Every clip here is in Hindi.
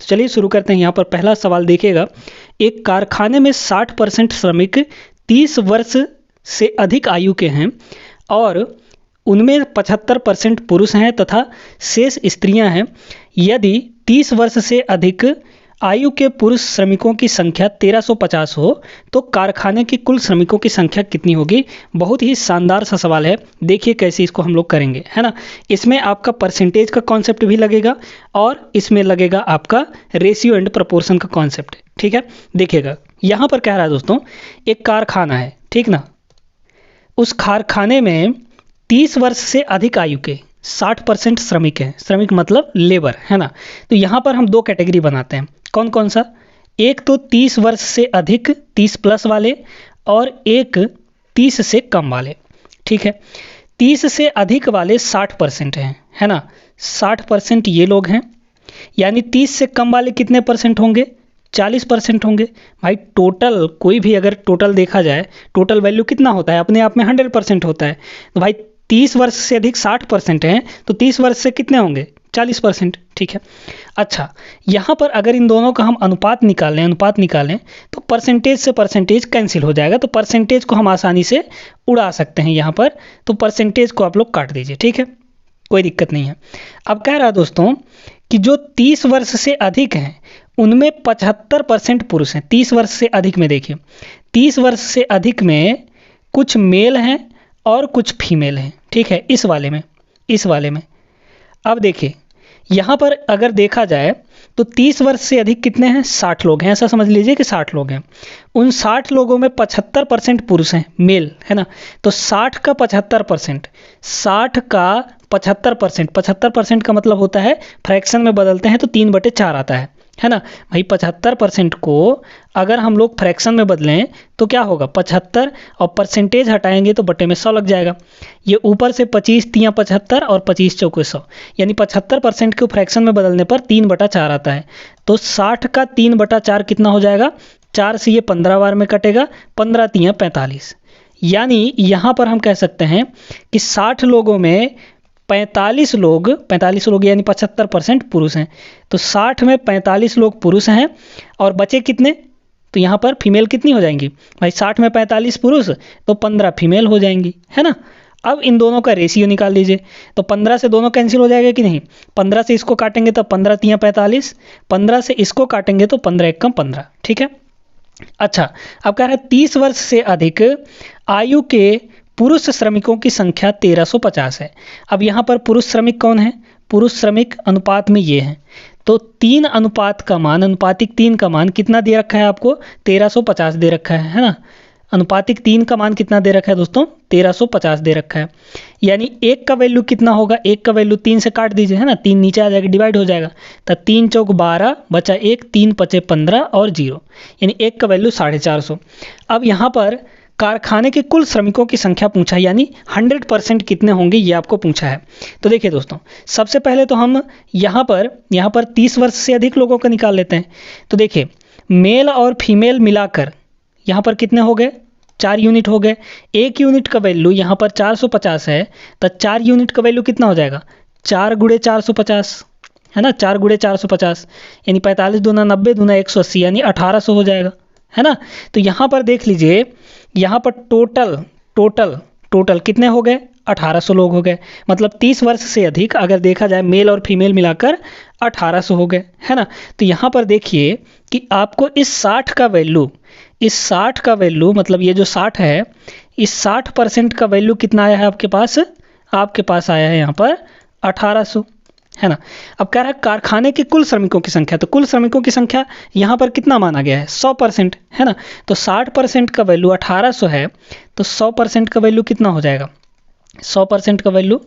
चलिए शुरू करते हैं। यहाँ पर पहला सवाल देखिएगा, एक कारखाने में 60% श्रमिक 30 वर्ष से अधिक आयु के हैं और उनमें 75% पुरुष हैं तथा शेष स्त्रियां हैं। यदि 30 वर्ष से अधिक आयु के पुरुष श्रमिकों की संख्या 1350 हो तो कारखाने के कुल श्रमिकों की संख्या कितनी होगी। बहुत ही शानदार सा सवाल है, देखिए कैसे इसको हम लोग करेंगे, है ना। इसमें आपका परसेंटेज का कॉन्सेप्ट भी लगेगा और इसमें लगेगा आपका रेशियो एंड प्रोपोर्शन का कॉन्सेप्ट, ठीक है। देखिएगा यहाँ पर कह रहा है दोस्तों, एक कारखाना है, ठीक ना। उस कारखाने में 30 वर्ष से अधिक आयु के 60% श्रमिक हैं। श्रमिक मतलब लेबर, है ना। तो यहाँ पर हम दो कैटेगरी बनाते हैं, कौन कौन सा। एक तो 30 वर्ष से अधिक 30 प्लस वाले और एक 30 से कम वाले, ठीक है। 30 से अधिक वाले 60% हैं, है ना। 60% ये लोग हैं, यानी 30 से कम वाले कितने परसेंट होंगे, 40% होंगे। भाई टोटल कोई भी अगर टोटल देखा जाए, टोटल वैल्यू कितना होता है, अपने आप में 100% होता है। तो भाई 30 वर्ष से अधिक 60% हैं, तो 30 वर्ष से कितने होंगे, 40%, ठीक है। अच्छा, यहाँ पर अगर इन दोनों का हम अनुपात निकालें तो परसेंटेज से परसेंटेज कैंसिल हो जाएगा। तो परसेंटेज को हम आसानी से उड़ा सकते हैं यहाँ पर, तो परसेंटेज को आप लोग काट दीजिए, ठीक है, कोई दिक्कत नहीं है। अब कह रहा है दोस्तों कि जो 30 वर्ष से अधिक हैं उनमें 75% पुरुष हैं। 30 वर्ष से अधिक में देखिए, 30 वर्ष से अधिक में कुछ मेल हैं और कुछ फीमेल हैं, ठीक है। इस वाले में अब देखिए यहाँ पर अगर देखा जाए तो 30 वर्ष से अधिक कितने हैं, 60 लोग हैं, ऐसा समझ लीजिए कि 60 लोग हैं। उन 60 लोगों में 75% पुरुष हैं, मेल, है ना। तो 60 का 75%, 60 का 75%, 75% का मतलब होता है फ्रैक्शन में बदलते हैं तो 3/4 आता है ना। भाई 75% को अगर हम लोग फ्रैक्शन में बदलें तो क्या होगा, 75 और परसेंटेज हटाएंगे तो बटे में 100 लग जाएगा। ये ऊपर से 25 3 75 और 25 चौके 100, यानी 75% को फ्रैक्शन में बदलने पर 3/4 आता है। तो 60 का 3/4 कितना हो जाएगा, 4 से ये 15 बार में कटेगा, 15 3 45। यानी यहाँ पर हम कह सकते हैं कि 60 लोगों में 45 लोग यानी 75% पुरुष हैं। तो 60 में 45 लोग पुरुष हैं और बचे कितने, तो यहाँ पर फीमेल कितनी हो जाएंगी भाई, 60 में 45 पुरुष तो 15 फीमेल हो जाएंगी, है ना। अब इन दोनों का रेशियो निकाल लीजिए, तो 15 से दोनों कैंसिल हो जाएगा कि नहीं। 15 से इसको काटेंगे तो 15 3 45, 15 से इसको काटेंगे तो 15 1 15, ठीक है। अच्छा, अब कह रहा है 30 वर्ष से अधिक आयु के पुरुष श्रमिकों की संख्या 1350 है। अब यहाँ पर पुरुष श्रमिक कौन है, पुरुष श्रमिक अनुपात में ये हैं। तो 3 अनुपात का मान, अनुपातिक 3 का मान कितना दे रखा है आपको, 1350 दे रखा है ना। अनुपातिक 3 का मान कितना दे रखा है दोस्तों, 1350 दे रखा है। यानी 1 का वैल्यू कितना होगा, 1 का वैल्यू 3 से काट दीजिए, है ना। 3 नीचे आ जाएगा, डिवाइड हो जाएगा। तो 3 चौक 12 बचा 1, 3 5 15 और 0, यानी 1 का वैल्यू 450। अब यहाँ पर कारखाने के कुल श्रमिकों की संख्या पूछा, यानी 100% कितने होंगे ये आपको पूछा है। तो देखिए दोस्तों, सबसे पहले तो हम यहाँ पर 30 वर्ष से अधिक लोगों का निकाल लेते हैं। तो देखिए मेल और फीमेल मिलाकर यहाँ पर कितने हो गए, 4 यूनिट हो गए। 1 यूनिट का वैल्यू यहाँ पर 450 है, तो 4 यूनिट का वैल्यू कितना हो जाएगा, 4 × 450, है ना। 4 × 450 यानी 45 दूना 90 दूना 180, यानी 1800 हो जाएगा, है ना। तो यहाँ पर देख लीजिए, यहाँ पर टोटल कितने हो गए, 1800 लोग हो गए। मतलब 30 वर्ष से अधिक अगर देखा जाए मेल और फीमेल मिलाकर 1800 हो गए, है ना। तो यहाँ पर देखिए कि आपको इस 60 का वैल्यू मतलब ये जो 60 है, इस 60% का वैल्यू कितना आया है आपके पास आया है यहाँ पर 1800, है ना। अब कह रहा है कारखाने के कुल श्रमिकों की संख्या, तो कुल श्रमिकों की संख्या यहाँ पर कितना माना गया है, 100%, है ना। तो 60% का वैल्यू 1800 है, तो 100% का वैल्यू कितना हो जाएगा, 100% का वैल्यू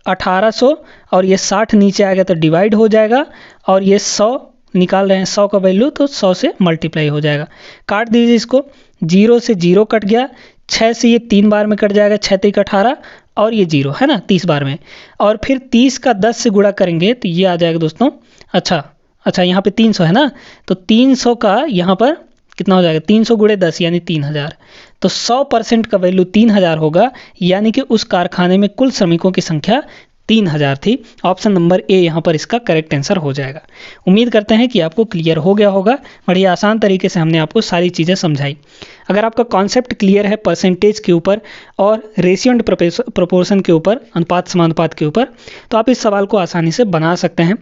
1800 और ये 60 नीचे आ गया तो डिवाइड हो जाएगा, और ये 100 निकाल रहे हैं 100 का वैल्यू, तो 100 से मल्टीप्लाई हो जाएगा। काट दीजिए इसको, 0 से 0 कट गया, 6 से ये 3 बार में कट जाएगा, 6 3 18 और ये 0, है ना, 30 बार में। और फिर 30 का 10 से गुणा करेंगे तो ये आ जाएगा दोस्तों, अच्छा यहाँ पे 300 है ना, तो 300 का यहाँ पर कितना हो जाएगा, 300 × 10 यानी 3000। तो 100% का वैल्यू 3000 होगा, यानी कि उस कारखाने में कुल श्रमिकों की संख्या 3000 थी। ऑप्शन नंबर ए यहाँ पर इसका करेक्ट आंसर हो जाएगा। उम्मीद करते हैं कि आपको क्लियर हो गया होगा। बड़ी आसान तरीके से हमने आपको सारी चीज़ें समझाई। अगर आपका कॉन्सेप्ट क्लियर है परसेंटेज के ऊपर और रेशियो एंड प्रोपोर्शन के ऊपर, अनुपात समानुपात के ऊपर, तो आप इस सवाल को आसानी से बना सकते हैं।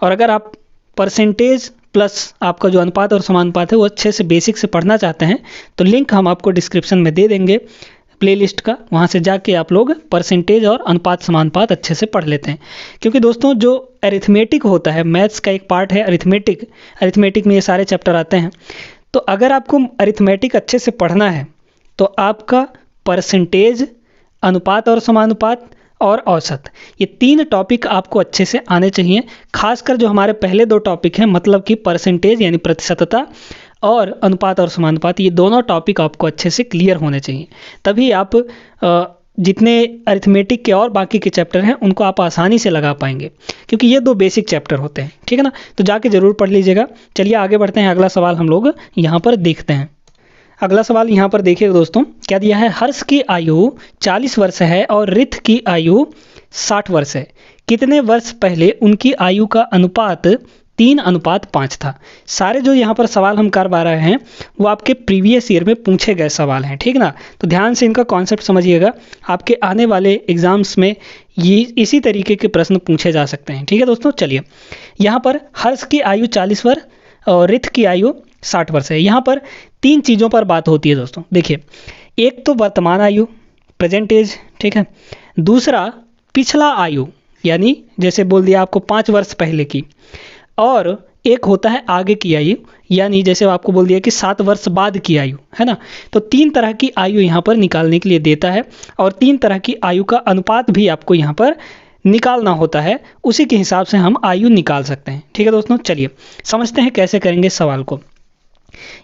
और अगर आप परसेंटेज प्लस आपका जो अनुपात और समानुपात है वो अच्छे से बेसिक से पढ़ना चाहते हैं तो लिंक हम आपको डिस्क्रिप्शन में दे देंगे प्लेलिस्ट का, वहाँ से जाके आप लोग परसेंटेज और अनुपात समानुपात अच्छे से पढ़ लेते हैं। क्योंकि दोस्तों जो अरिथमेटिक होता है, मैथ्स का एक पार्ट है अरिथमेटिक में ये सारे चैप्टर आते हैं। तो अगर आपको अरिथमेटिक अच्छे से पढ़ना है तो आपका परसेंटेज, अनुपात और समानुपात और औसत, ये 3 टॉपिक आपको अच्छे से आने चाहिए। खासकर जो हमारे पहले 2 टॉपिक हैं, मतलब कि परसेंटेज यानी प्रतिशतता और अनुपात और समानुपात, ये दोनों टॉपिक आपको अच्छे से क्लियर होने चाहिए। तभी आप जितने अरिथमेटिक के और बाकी के चैप्टर हैं उनको आप आसानी से लगा पाएंगे, क्योंकि ये 2 बेसिक चैप्टर होते हैं। ठीक है ना, तो जाके ज़रूर पढ़ लीजिएगा। चलिए आगे बढ़ते हैं। अगला सवाल हम लोग यहाँ पर देखते हैं। अगला सवाल यहाँ पर देखिए दोस्तों, क्या दिया है? हर्ष की आयु 40 वर्ष है और रिथ की आयु 60 वर्ष है। कितने वर्ष पहले उनकी आयु का अनुपात 3:5 था। सारे जो यहाँ पर सवाल हम करवा रहे हैं वो आपके प्रीवियस ईयर में पूछे गए सवाल हैं। ठीक ना, तो ध्यान से इनका कॉन्सेप्ट समझिएगा। आपके आने वाले एग्जाम्स में ये इसी तरीके के प्रश्न पूछे जा सकते हैं। ठीक है दोस्तों, चलिए यहाँ पर हर्ष की आयु 40 वर्ष और रिथ की आयु 60 वर्ष है। यहाँ पर 3 चीज़ों पर बात होती है दोस्तों। देखिए, एक तो वर्तमान आयु, प्रेजेंट एज, ठीक है। दूसरा पिछला आयु, यानी जैसे बोल दिया आपको 5 वर्ष पहले की, और एक होता है आगे की आयु, यानी जैसे आपको बोल दिया कि 7 वर्ष बाद की आयु, है ना। तो 3 तरह की आयु यहाँ पर निकालने के लिए देता है और 3 तरह की आयु का अनुपात भी आपको यहाँ पर निकालना होता है। उसी के हिसाब से हम आयु निकाल सकते हैं। ठीक है दोस्तों, चलिए समझते हैं कैसे करेंगे सवाल को।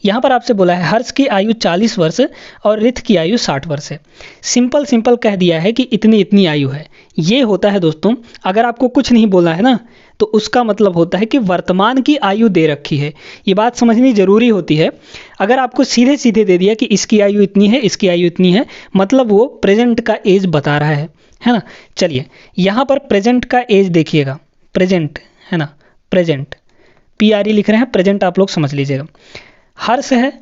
यहाँ पर आपसे बोला है हर्ष की आयु 40 वर्ष और रिथ की आयु 60 वर्ष है। सिंपल कह दिया है कि इतनी इतनी आयु है। ये होता है दोस्तों, अगर आपको कुछ नहीं बोला है ना तो उसका मतलब होता है कि वर्तमान की आयु दे रखी है। ये बात समझनी जरूरी होती है। अगर आपको सीधे सीधे दे दिया कि इसकी आयु इतनी है, इसकी आयु इतनी है, मतलब वो प्रेजेंट का एज बता रहा है ना। चलिए यहाँ पर प्रेजेंट का एज देखिएगा, प्रेजेंट है ना, प्रेजेंट PRE लिख रहे हैं, प्रेजेंट आप लोग समझ लीजिएगा। हर्ष है,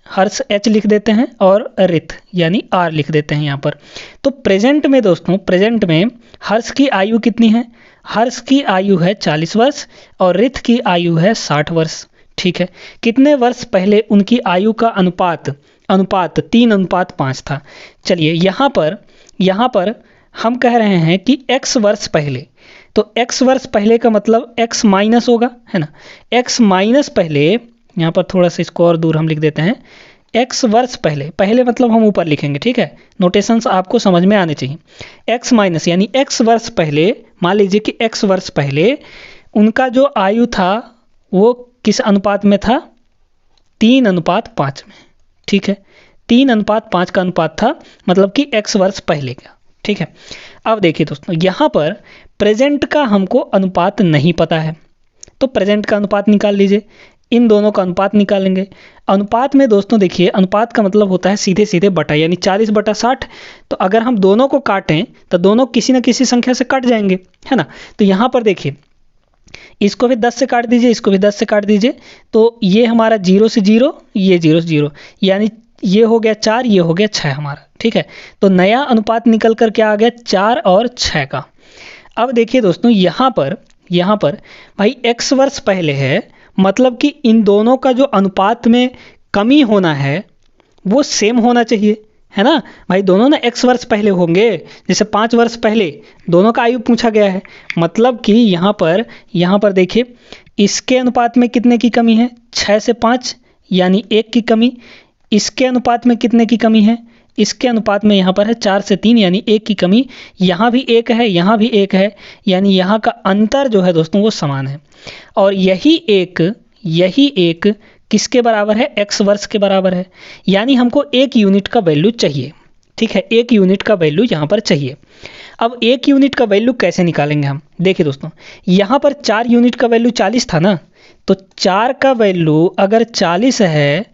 हर्ष H लिख देते हैं और रिथ यानी R लिख देते हैं यहाँ पर। तो प्रेजेंट में दोस्तों, प्रेजेंट में हर्ष की आयु कितनी है? हर्ष की आयु है 40 वर्ष और रिथ की आयु है 60 वर्ष। ठीक है, कितने वर्ष पहले उनकी आयु का अनुपात 3:5 था। चलिए यहाँ पर हम कह रहे हैं कि x वर्ष पहले, तो x वर्ष पहले का मतलब x माइनस होगा, है ना। x माइनस पहले, यहाँ पर थोड़ा सा इसको और दूर हम लिख देते हैं, x वर्ष पहले मतलब हम ऊपर लिखेंगे। ठीक है, नोटेशंस आपको समझ में आने चाहिए। x माइनस यानी x वर्ष पहले, मान लीजिए कि x वर्ष पहले उनका जो आयु था वो किस अनुपात में था? 3:5 में। ठीक है, 3:5 का अनुपात था, मतलब कि x वर्ष पहले का। ठीक है, अब देखिए दोस्तों, यहाँ पर प्रेजेंट का हमको अनुपात नहीं पता है, तो प्रेजेंट का अनुपात निकाल लीजिए। इन दोनों का अनुपात निकालेंगे। अनुपात में दोस्तों देखिए, अनुपात का मतलब होता है सीधे सीधे बटा, यानी 40/60। तो अगर हम दोनों को काटें तो दोनों किसी न किसी संख्या से कट जाएंगे, है ना। तो यहाँ पर देखिए, इसको भी 10 से काट दीजिए, इसको भी 10 से काट दीजिए, तो ये हमारा 0 से 0, ये 0 से 0, यानी ये हो गया 4, ये हो गया 6 हमारा। ठीक है, तो नया अनुपात निकल कर क्या आ गया? 4 और 6 का। अब देखिए दोस्तों, यहाँ पर भाई x वर्ष पहले है, मतलब कि इन दोनों का जो अनुपात में कमी होना है वो सेम होना चाहिए, है ना भाई। दोनों ना x वर्ष पहले होंगे, जैसे 5 वर्ष पहले दोनों का आयु पूछा गया है, मतलब कि यहाँ पर देखिए, इसके अनुपात में कितने की कमी है? 6 से 5 यानी 1 की कमी। इसके अनुपात में कितने की कमी है? इसके अनुपात में यहाँ पर है 4 से 3 यानी 1 की कमी। यहाँ भी 1 है, यहाँ भी 1 है, यानी यहाँ का अंतर जो है दोस्तों वो समान है। और यही एक किसके बराबर है? x वर्ष के बराबर है, यानी हमको 1 यूनिट का वैल्यू चाहिए। ठीक है, 1 यूनिट का वैल्यू यहाँ पर चाहिए। अब 1 यूनिट का वैल्यू कैसे निकालेंगे हम? देखिए दोस्तों, यहाँ पर 4 यूनिट का वैल्यू 40 था ना, तो 4 का वैल्यू अगर 40 है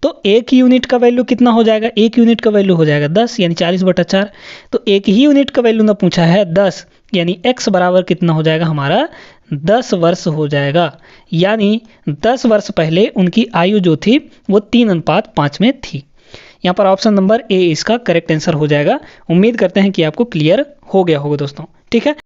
तो 1 यूनिट का वैल्यू कितना हो जाएगा, 1 यूनिट का वैल्यू हो जाएगा 10 यानी 40/4। तो एक ही यूनिट का वैल्यू ना पूछा है 10, यानी x बराबर कितना हो जाएगा हमारा 10 वर्ष हो जाएगा। यानी 10 वर्ष पहले उनकी आयु जो थी वो 3:5 में थी। यहाँ पर ऑप्शन नंबर ए इसका करेक्ट आंसर हो जाएगा। उम्मीद करते हैं कि आपको क्लियर हो गया होगा दोस्तों। ठीक है।